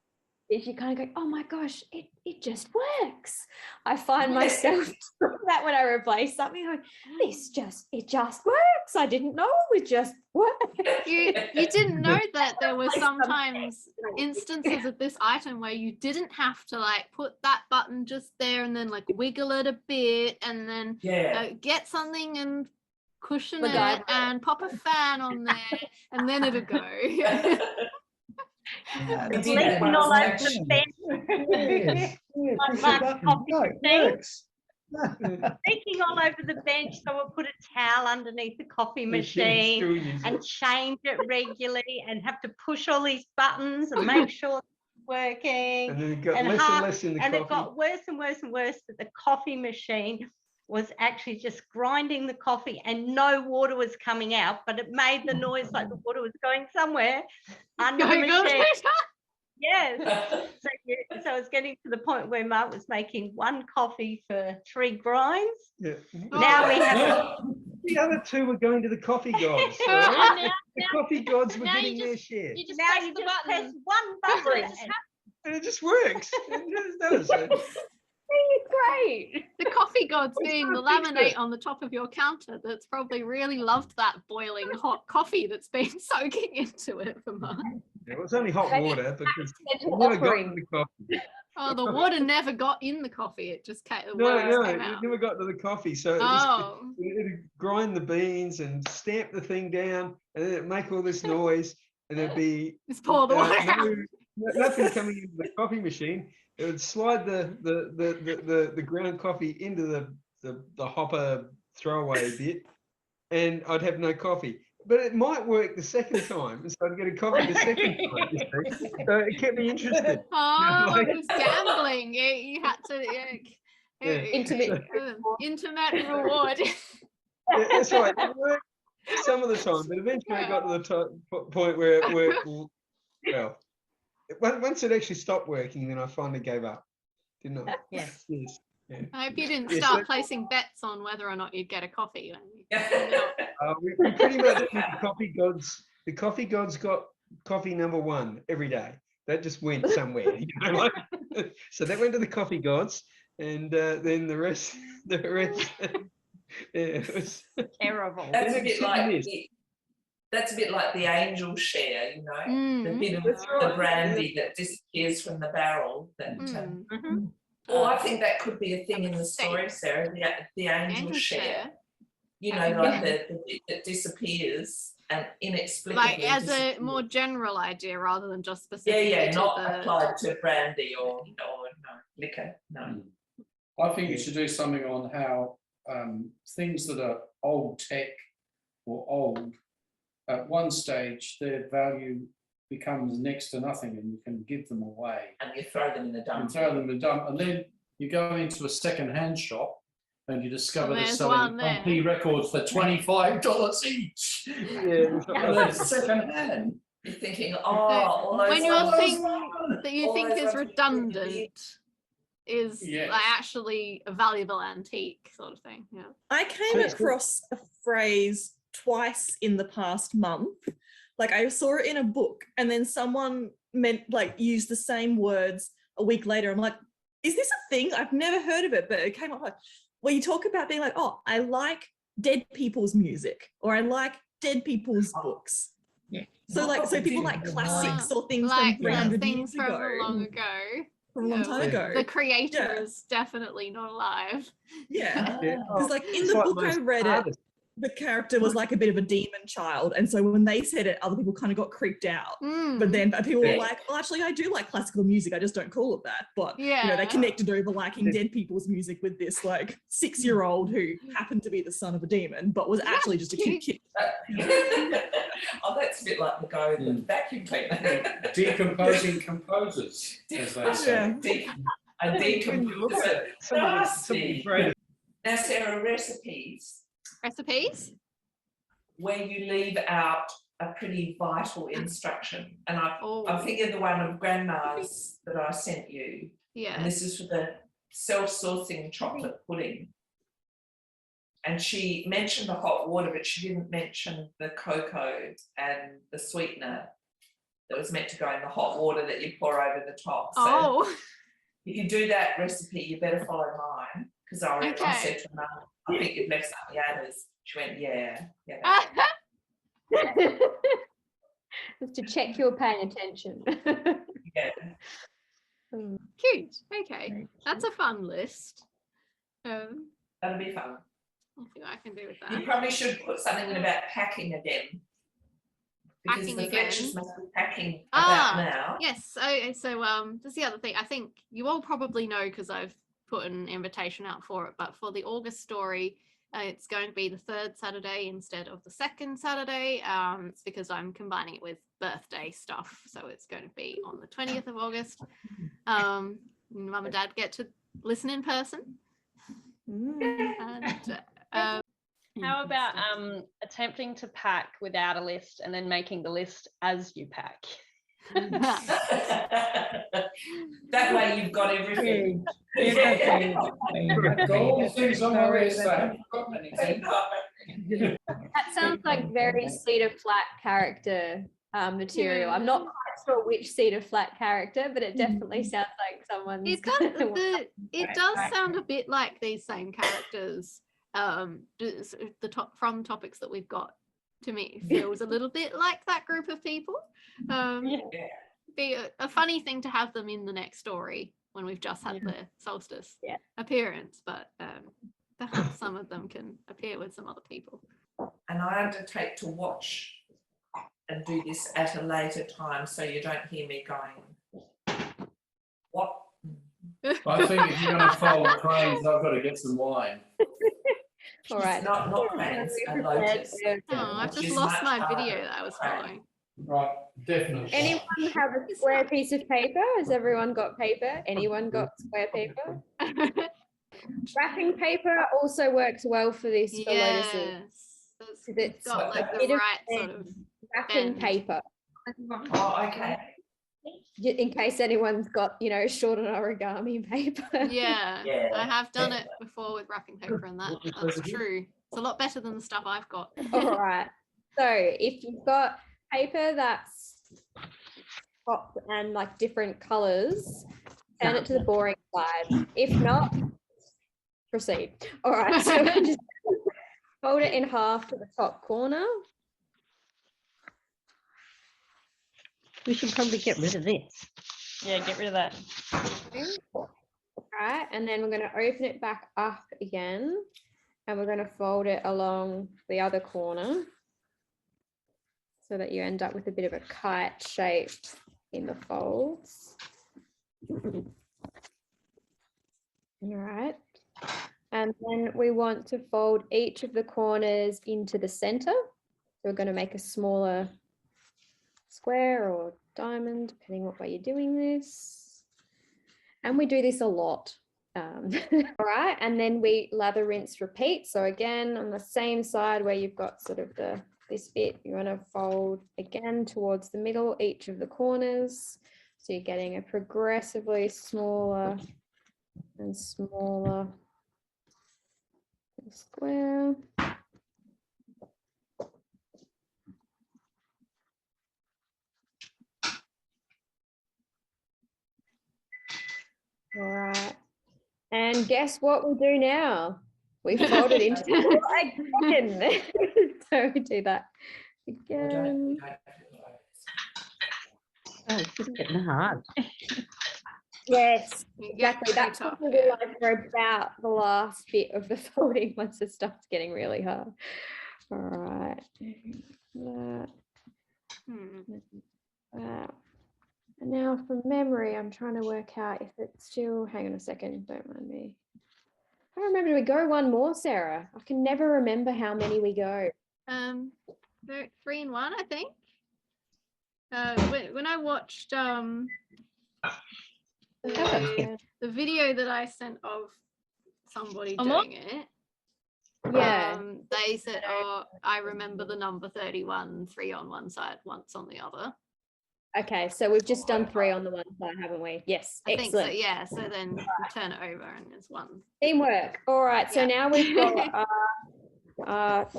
is you kind of go, oh my gosh, it just works. I find myself that when I replace something, I'm like, it just works. I didn't know it would just work. You didn't know that there were sometimes instances of this item where you didn't have to like put that button just there and then like wiggle it a bit and then get something and cushion it and pop a fan on there and then it'll go. Leaking all over the bench. Leaking all over the bench, so we'll put a towel underneath the coffee machine and change it regularly and have to push all these buttons and make sure it's working. And then it got less and less in the coffee. And it got worse and worse and worse that the coffee machine was actually just grinding the coffee and no water was coming out, but it made the noise like the water was going somewhere under the machine. Yes. So it's getting to the point where Mark was making one coffee for 3 grinds. Yeah. Now we have the other 2 were going to the coffee gods. Right? The coffee gods were getting their share. You just press one button and it just works. It does. It's great. The coffee gods being the laminate on the top of your counter that's probably really loved that boiling hot coffee that's been soaking into it for months. Yeah, it was only hot water because it never got in the coffee. Oh, the water never got in the coffee. It just came. No, it never got to the coffee. So it'd grind the beans and stamp the thing down, and then it'd make all this noise, and it'd be just pour the water out. Nothing coming into the coffee machine. It would slide the ground coffee into the hopper throwaway bit, and I'd have no coffee. But it might work the second time, so I'd get a coffee the second time. You see? So it kept me interested. Oh, it was gambling. You had to intimate reward. Yeah, that's right. It worked some of the time, but eventually it got to the point where it worked well. Once it actually stopped working, then I finally gave up. Didn't I? Yes. Yes. Yeah. I hope you didn't start placing bets on whether or not you'd get a coffee. We pretty much did the coffee gods. The coffee gods got coffee number 1 every day. That just went somewhere. You know, like, so that went to the coffee gods, and then the rest. It was terrible. That's a bit like that's a bit like the angel share, you know, the bit of the brandy that disappears from the barrel. That, I think that could be a thing in the story, Sarah, the angel share. You know, like the bit that disappears and inexplicably. Like as a more general idea rather than just specific. Yeah, not applied to brandy or no, liquor, no. I think you should do something on how things that are old tech or old at one stage their value becomes next to nothing and you can give them away. And you throw them in the dump. And throw them in the dump. And then you go into a second-hand shop and you discover they're selling LP records for $25 each. Yeah, second-hand. You're thinking, all those when your ones- thing that you all think those is ones are redundant is Yes. like actually a valuable antique sort of thing. Yeah. I came across a phrase twice in the past month. Like I saw it in a book and then someone used the same words a week later. I'm like, is this a thing? I've never heard of it, but it came up like, where you talk about being like, oh, I like dead people's music, or I like dead people's books. Yeah. So people like classics or things like from 300 things years from ago. long ago. From a long time ago. The creator is definitely not alive. Yeah. Because like in the book I read it, the character was like a bit of a demon child. And so when they said it, other people kind of got creeped out. But then people were like, well, actually, I do like classical music. I just don't call it that. But you know, they connected over liking dead people's music with this like 6-year-old who happened to be the son of a demon, but was actually just a cute kid. Oh, that's a bit like the guy with the vacuum cleaner. Decomposing composers, as they say. A decomposer. Nasty. Now, Sarah, recipes. Recipes? Where you leave out a pretty vital instruction. And I'm thinking of the one of Grandma's that I sent you. Yeah. And this is for the self-sourcing chocolate pudding. And she mentioned the hot water, but she didn't mention the cocoa and the sweetener that was meant to go in the hot water that you pour over the top. So if you do that recipe, you better follow mine, because I said to her, I think you've left some others. She went, yeah. Just to check you're paying attention. Yeah. Cute. Okay. That's a fun list. That'll be fun. I'll see what I can do with that. You probably should put something in about packing again. Because Packing the again. Fletchers must be packing about now. Yes. So that's the other thing. I think you all probably know because I've put an invitation out for it, but for the August story, it's going to be the 3rd Saturday instead of the 2nd Saturday. It's because I'm combining it with birthday stuff. So it's going to be on the 20th of August. Mum and Dad get to listen in person. And, how about attempting to pack without a list and then making the list as you pack? That way you've got everything. All things on my list, I haven't got anything. That sounds like very Cedar Flat character material. I'm not quite sure which Cedar Flat character, but it definitely sounds like someone's. It does sound a bit like these same characters. From topics that we've got, to me, it feels a little bit like that group of people. Be a funny thing to have them in the next story when we've just had the Solstice appearance, but perhaps some of them can appear with some other people. And I undertake to watch and do this at a later time so you don't hear me going, what? I think if you're going to fold cranes, I've got to get some wine. All right. Not cranes, and lotus. I've just lost my video that I was following. Right, definitely. Anyone have a square piece of paper? Has everyone got paper? Anyone got square paper? Wrapping paper also works well for this for lotuses. It's got like the right sort of wrapping paper. Oh, okay. In case anyone's got, short on origami paper. Yeah, I have done it before with wrapping paper, and that's true. It's a lot better than the stuff I've got. All right. So if you've got paper that's pop and like different colors, turn it to the boring side. If not, proceed. All right. So just fold it in half to the top corner. We should probably get rid of this. Yeah, get rid of that. All right, and then we're going to open it back up again, and we're going to fold it along the other corner so that you end up with a bit of a kite shape in the folds. All right, and then we want to fold each of the corners into the center. we're going to make a smaller square or diamond, depending what way you're doing this. And we do this a lot. All right, and then we lather, rinse, repeat. So again, on the same side where you've got sort of this bit, you want to fold again towards the middle, each of the corners. So you're getting a progressively smaller and smaller square. All right. And guess what we do now? We fold it into again. So we do that again. Oh, it's just getting hard. Yes, exactly. That's what we realize for about the last bit of the folding once it starts getting really hard. All right. That. And now from memory, I'm trying to work out if it's still, hang on a second, don't mind me. I don't remember, do we go one more, Sarah? I can never remember how many we go. 3 and 1, I think. When I watched the video that I sent of somebody doing it, they said, oh, I remember the number 31, 3 on one side, once on the other. Okay, so we've just done 3 on the one side, haven't we? Yes, I excellent. think so, yeah. So then we turn it over and it's 1. Teamwork. All right, so now we've got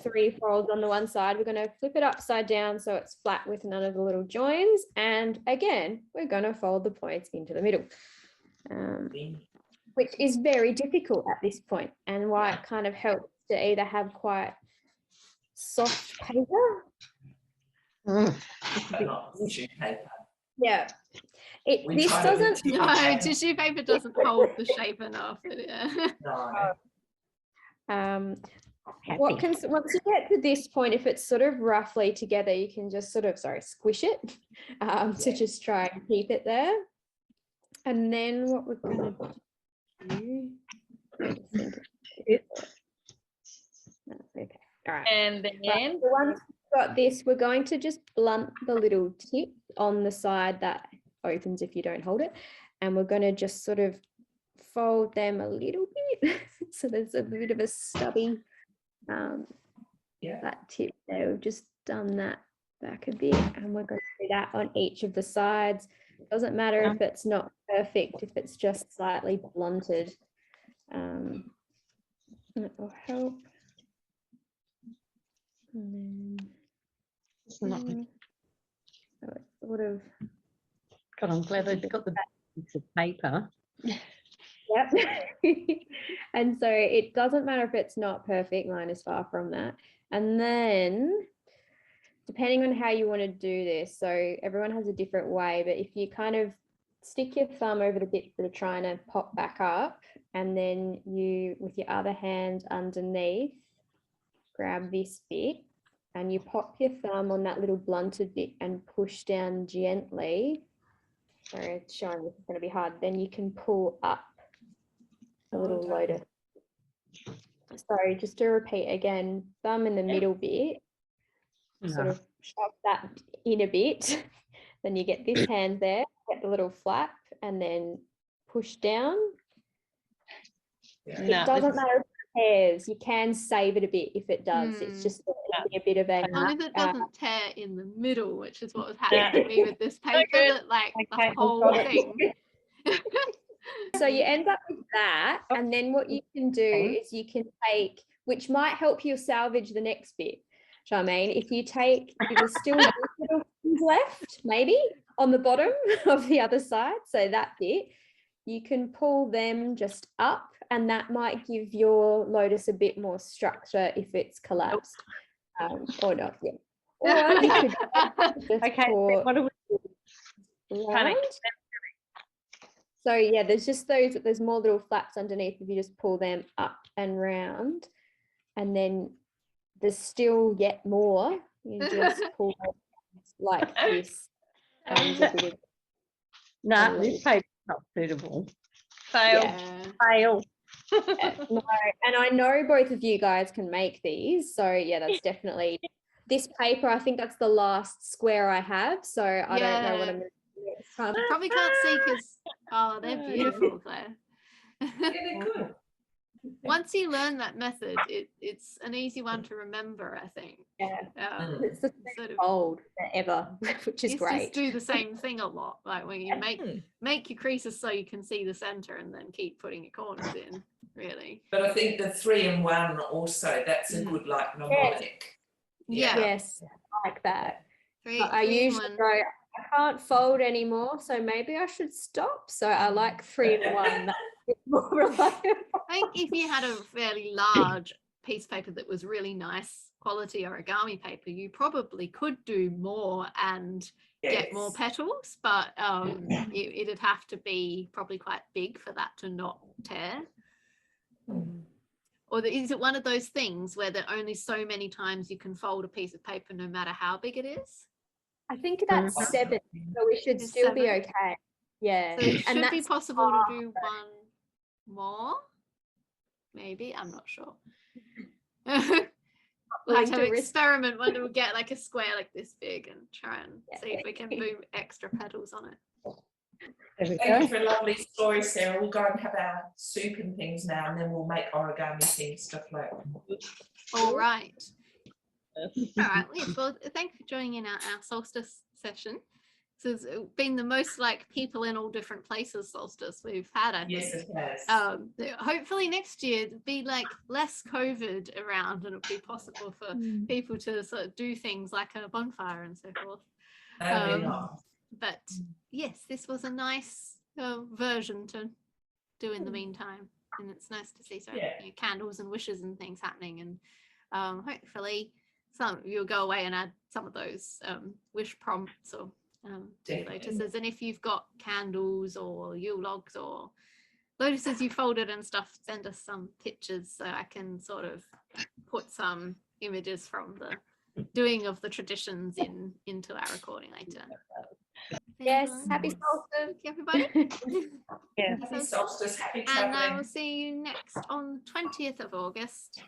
3 folds on the one side. We're going to flip it upside down so it's flat with none of the little joins. And again, we're going to fold the points into the middle, which is very difficult at this point, and why it kind of helps to either have quite soft paper. Yeah. This doesn't. No, tissue paper doesn't hold the shape enough. Once you get to this point, if it's sort of roughly together, you can just sort of squish it to just try and keep it there. And then what we're going to do. Okay. All right. And then once we've got this, we're going to just blunt the little tip on the side that opens if you don't hold it, and we're going to just sort of fold them a little bit so there's a bit of a stubby that tip there. We've just done that back a bit, and we're going to do that on each of the sides. It doesn't matter if it's not perfect, if it's just slightly blunted. That will help. And then so it's sort of. God, I'm glad I've got the piece of paper. Yep. And so it doesn't matter if it's not perfect, mine is far from that. And then depending on how you want to do this, so everyone has a different way, but if you kind of stick your thumb over the bits that are trying to pop back up, and then you, with your other hand underneath, grab this bit and you pop your thumb on that little blunted bit and push down gently. Sorry, it's showing this is going to be hard. Then you can pull up a little lotus. Sorry, just to repeat again, thumb in the middle bit, sort of shove that in a bit. Then you get this hand there, get the little flap, and then push down. It doesn't matter if it tears. You can save it a bit if it does. It's just a bit of a. And if it doesn't tear in the middle, which is what was happening to me with this paper, that like the whole thing. So you end up with that, and then what you can do is you can take, which might help you salvage the next bit, Charmaine. If you take, there's still little things left, maybe on the bottom of the other side. So that bit, you can pull them just up, and that might give your lotus a bit more structure if it's collapsed, or not. Yeah. Or you could just pour what do we do? around. So yeah, there's more little flaps underneath if you just pull them up and round, and then there's still yet more. You just pull like this. No, this paper's not suitable. Fail. Yeah. Fail. No, and I know both of you guys can make these, so yeah, that's definitely this paper, I think that's the last square I have. So I don't know what I'm going to do next time. You probably can't see because, they're beautiful, Claire. Yeah, they're good. Once you learn that method, it's an easy one to remember, I think. Yeah. It's the sort of old ever, which is great. Just do the same thing a lot, like when you make your creases so you can see the center, and then keep putting your corners in. Really. But I think the 3 in 1 also, that's a good like mnemonic. Yeah. Yes, I like that. I Three usually go, I can't fold anymore, so maybe I should stop. So I like 3 in 1. That's a bit more reliable. I think if you had a fairly large piece of paper that was really nice quality origami paper, you probably could do more and get more petals, but it'd have to be probably quite big for that to not tear. Or is it one of those things where there are only so many times you can fold a piece of paper no matter how big it is? I think that's 7, so we should still be okay. Yeah. So it should be possible to do one more. Maybe, I'm not sure. We'll have to experiment when we'll get like a square like this big and try and see if we can do extra petals on it. Thank you for a lovely story, Sarah. We'll go and have our soup and things now, and then we'll make origami things to float. All right. All right. Well, thank you for joining in our solstice session. So it's been the most like people in all different places solstice we've had, I think. Yes, it has. Hopefully next year it'll be like less COVID around, and it'll be possible for people to sort of do things like a bonfire and so forth. But yes, this was a nice version to do in the meantime, and it's nice to see candles and wishes and things happening, and hopefully you'll go away and add some of those wish prompts or to lotuses. And if you've got candles or Yule logs or lotuses you folded and stuff, send us some pictures so I can sort of put some images from the doing of the traditions into our recording later. Yes, happy solstice, everybody. Happy solstice, happy and traveling. I will see you next on 20th of August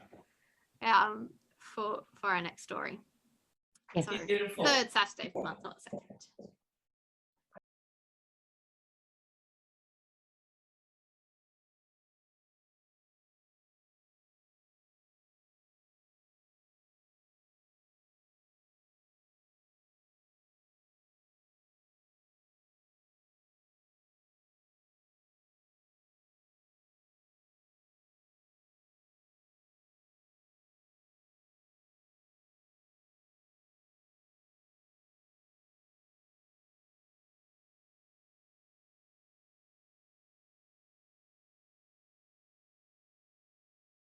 for our next story. Beautiful. Third Saturday of the month, not the second.